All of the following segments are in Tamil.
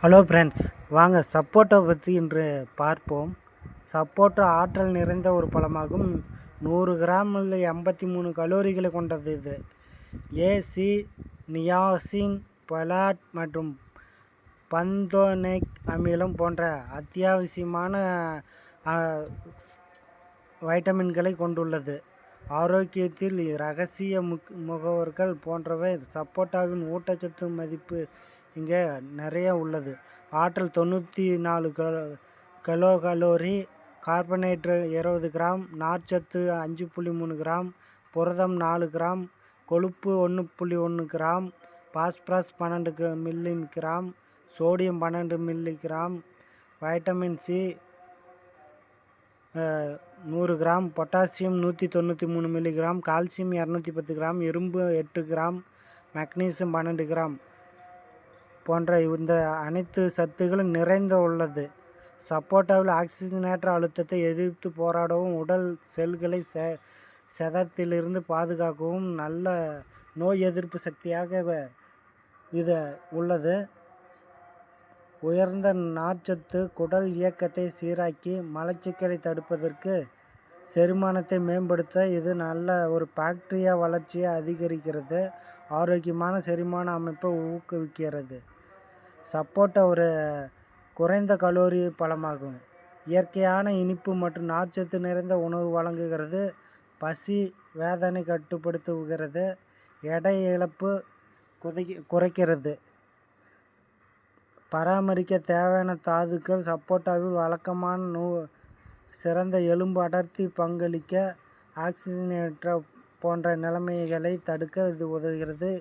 ஹலோ ஃப்ரெண்ட்ஸ், வாங்க சப்போட்டா பற்றி இன்று பார்ப்போம். சப்போட்டா ஆற்றல் நிறைந்த ஒரு பழமாகும். 100 கிராமில் 83 கலோரிகளை கொண்டது. இது ஏ, நியாசின், பலாட் மற்றும் பந்தோனேக் அமிலம் போன்ற அத்தியாவசியமான வைட்டமின்களை கொண்டுள்ளது. ஆரோக்கியத்தில் இரகசிய முகவர்கள் போன்றவை. சப்போட்டாவின் ஊட்டச்சத்து மதிப்பு இங்கே நிறைய உள்ளது. ஆற்றல் 94 கிலோகலோரி, கார்பனேற்று 20 கிராம், நார்ச்சத்து 5.3 கிராம், புரதம் 4 கிராம், கொழுப்பு 1.1 gram, phosphorus 12 milligram, sodium 12 milligram, vitamin C 100 gram, potassium 193 milligram, calcium 210 gram, இரும்பு 8 கிராம், மெக்னீசியம் 12 கிராம் போன்ற இந்த அனைத்து சத்துக்களும் நிறைந்த உள்ளது. சப்போட்டாவில் ஆக்சிஜனேற்ற அழுத்தத்தை எதிர்த்து போராடவும், உடல் செல்களை சேதத்திலிருந்து பாதுகாக்கவும், நல்ல நோய் எதிர்ப்பு சக்தியாக இது உள்ளது. உயர்ந்த நார்ச்சத்து குடல் இயக்கத்தை சீராக்கி மலச்சிக்கலை தடுப்பதற்கு, செரிமானத்தை மேம்படுத்த இது நல்ல ஒரு பாக்டீரியா வளர்ச்சியை அதிகரிக்கிறது. ஆரோக்கியமான செரிமான அமைப்பை ஊக்குவிக்கிறது. சப்போட்டா ஒரு குறைந்த கலோரி பழமாகும். இயற்கையான இனிப்பு மற்றும் நார்ச்சத்து நிறைந்த உணவு வழங்குகிறது. பசி வேதனை கட்டுப்படுத்துகிறது. எடை இழப்பு குறைக்கிறது. பராமரிக்க தேவையான தாதுக்கள். சப்போட்டாவில் வழக்கமான சிறந்த எலும்பு அடர்த்தி பங்களிக்க, ஆக்சிஜனேற்ற போன்ற நிலைமைகளை தடுக்க இது உதவுகிறது.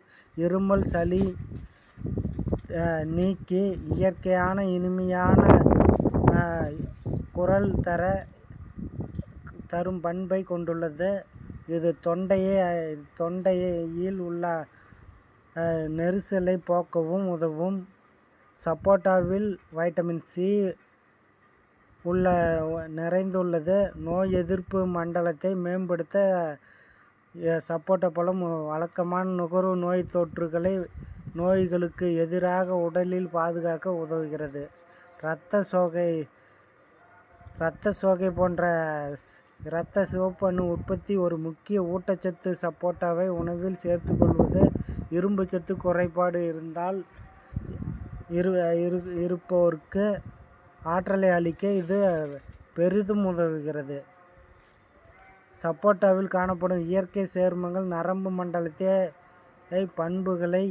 இருமல் சளி நீக்கி இயற்கையான இனிமையான குரல் தரும் பண்பை கொண்டுள்ளது. இது தொண்டையில் உள்ள நெரிசலை போக்கவும் உதவும். சப்போட்டாவில் வைட்டமின் சி நிறைந்துள்ளது. நோய் எதிர்ப்பு மண்டலத்தை மேம்படுத்த சப்போட்டா பழம் வழக்கமான நுகர்வு நோய்களுக்கு எதிராக உடலில் பாதுகாக்க உதவுகிறது. இரத்த சோகை போன்ற இரத்த சிவப்பு அணு உற்பத்தி ஒரு முக்கிய ஊட்டச்சத்து. சப்போட்டாவை உணவில் சேர்த்துக்கொள்வது இரும்பு சத்து குறைபாடு இருப்போருக்கு ஆற்றலை அளிக்க இது பெரிதும் உதவுகிறது. சப்போட்டாவில் காணப்படும் இயற்கை சேர்மங்கள் நரம்பு மண்டலத்தை பண்புகளை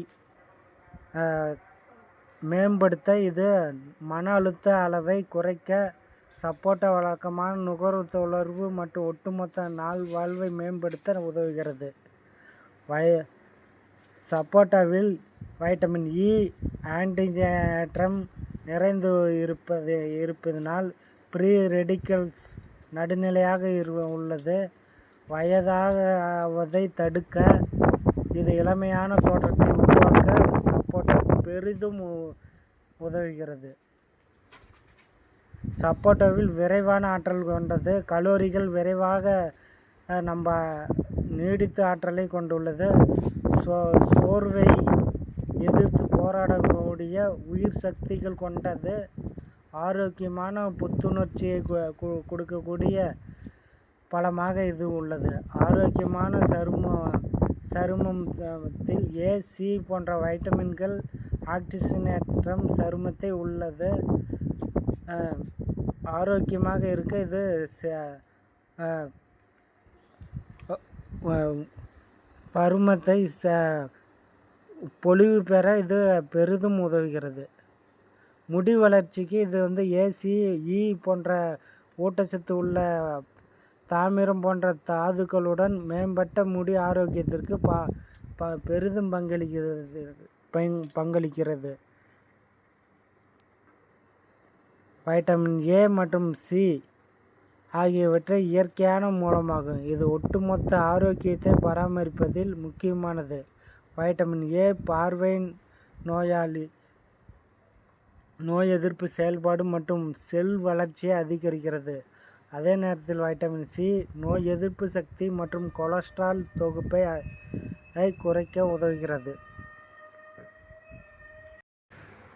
மேம்படுத்த, இது மன அழுத்த அளவை குறைக்க, சப்போட்டா வழக்கமான நுகர்வுணர்வு மற்றும் ஒட்டுமொத்த வாழ்வை மேம்படுத்த உதவுகிறது. சப்போட்டாவில் வைட்டமின் இ ஆன்டிஆக்சிடென்ட் நிறைந்து இருப்பதனால் ஃப்ரீ ரெடிக்கல்ஸ் நடுநிலையாக உள்ளது. வயதாவதை தடுக்க, இது இளமையான தோற்றத்தை உருவாக்க சப்போட்டா பெரிதும் உதவுகிறது. சப்போட்டாவில் விரைவான ஆற்றல் கொண்டது. கலோரிகள் விரைவாக நீடித்த ஆற்றலை கொண்டுள்ளது. சோர்வை எதிர்த்து போராடக்கூடிய உயிர் சக்திகள் கொண்டது. ஆரோக்கியமான புத்துணர்ச்சியை கொடுக்கக்கூடிய பழமாக இது உள்ளது. ஆரோக்கியமான சருமத்தில் ஏ, சி போன்ற வைட்டமின்கள் ஆக்சிஜனேற்ற சருமத்தை உள்ளது. ஆரோக்கியமாக இருக்க இது பருமத்தை பொலிவு பெற இது பெரிதும் உதவுகிறது. முடி வளர்ச்சிக்கு இது ஏ, சி, இ போன்ற ஊட்டச்சத்து உள்ள தாமிரம் போன்ற தாதுக்களுடன் மேம்பட்ட முடி ஆரோக்கியத்திற்கு பெரிதும் பங்களிக்கிறது. வைட்டமின் ஏ மற்றும் சி ஆகியவற்றை இயற்கையான மூலமாகும். இது ஒட்டுமொத்த ஆரோக்கியத்தை பராமரிப்பதில் முக்கியமானது. வைட்டமின் ஏ பார்வை, நோய் எதிர்ப்பு செயல்பாடு மற்றும் செல் வளர்ச்சியை அதிகரிக்கிறது. அதே நேரத்தில் வைட்டமின் சி நோய் எதிர்ப்பு சக்தி மற்றும் கொலஸ்ட்ரால் தொகுப்பை குறைக்க உதவுகிறது.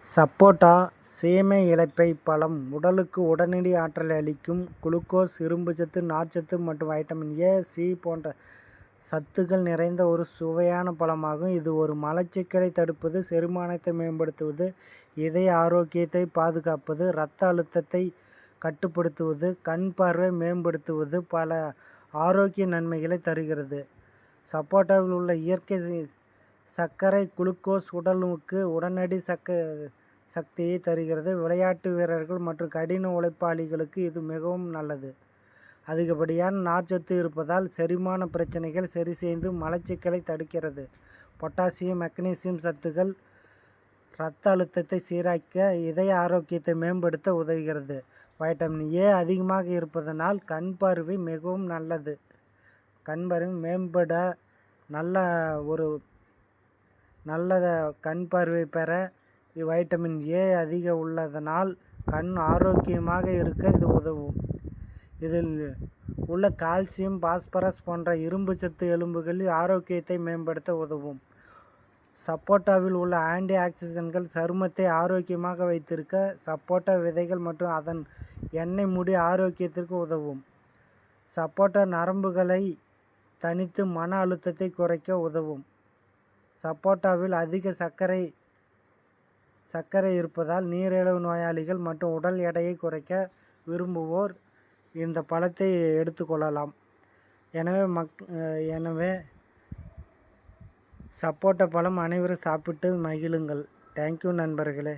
சப்போட்டா சீமை இலைப்பை பழம் உடலுக்கு உடனடி ஆற்றலை அளிக்கும். குளுக்கோஸ், இரும்புச்சத்து, நார்ச்சத்து மற்றும் வைட்டமின் ஏ, சி போன்ற சத்துக்கள் நிறைந்த ஒரு சுவையான பழமாகும். இது ஒரு மலச்சிக்கலை தடுப்பது, செரிமானத்தை மேம்படுத்துவது, இதய ஆரோக்கியத்தை பாதுகாப்பது, இரத்த அழுத்தத்தை கட்டுப்படுத்துவது, கண் பார்வை மேம்படுத்துவது, பல ஆரோக்கிய நன்மைகளை தருகிறது. சப்போட்டாவில் உள்ள இயற்கை சர்க்கரை குளுக்கோஸ் உடலுக்கு உடனடி சக்தியை தருகிறது. விளையாட்டு வீரர்கள் மற்றும் கடின உழைப்பாளிகளுக்கு இது மிகவும் நல்லது. அதிகப்படியான நார்ச்சத்து இருப்பதால் செரிமான பிரச்சனைகள் சரி செய்து மலச்சிக்கலை தடுக்கிறது. பொட்டாசியம், மெக்னீசியம் சத்துக்கள் இரத்த அழுத்தத்தை சீராக்க, இதய ஆரோக்கியத்தை மேம்படுத்த உதவுகிறது. வைட்டமின் ஏ அதிகமாக இருப்பதனால் கண் பார்வை மிகவும் நல்லது. கண் பார்வை மேம்பட நல்ல கண் பார்வை பெற வைட்டமின் ஏ அதிக உள்ளதனால் கண் ஆரோக்கியமாக இருக்க இது உதவும். இதில் உள்ள கால்சியம், பாஸ்பரஸ் போன்ற இரும்புச்சத்து எலும்புகளில் ஆரோக்கியத்தை மேம்படுத்த உதவும். சப்போட்டாவில் உள்ள ஆன்டி ஆக்சிடென்ட்கள் சருமத்தை ஆரோக்கியமாக வைத்திருக்க, சப்போட்டா விதைகள் மற்றும் அதன் எண்ணெய் முடி ஆரோக்கியத்திற்கு உதவும். சப்போட்டா நரம்புகளை தணித்து மன அழுத்தத்தை குறைக்க உதவும். சப்போட்டாவில் அதிக சர்க்கரை இருப்பதால் நீரிழிவு நோயாளிகள் மற்றும் உடல் எடையை குறைக்க விரும்புவோர் இந்த பழத்தை எடுத்துக்கொள்ளலாம். எனவே சப்போட்டா பழம் அனைவரும் சாப்பிட்டு மகிழுங்கள். தேங்க்யூ நண்பர்களே.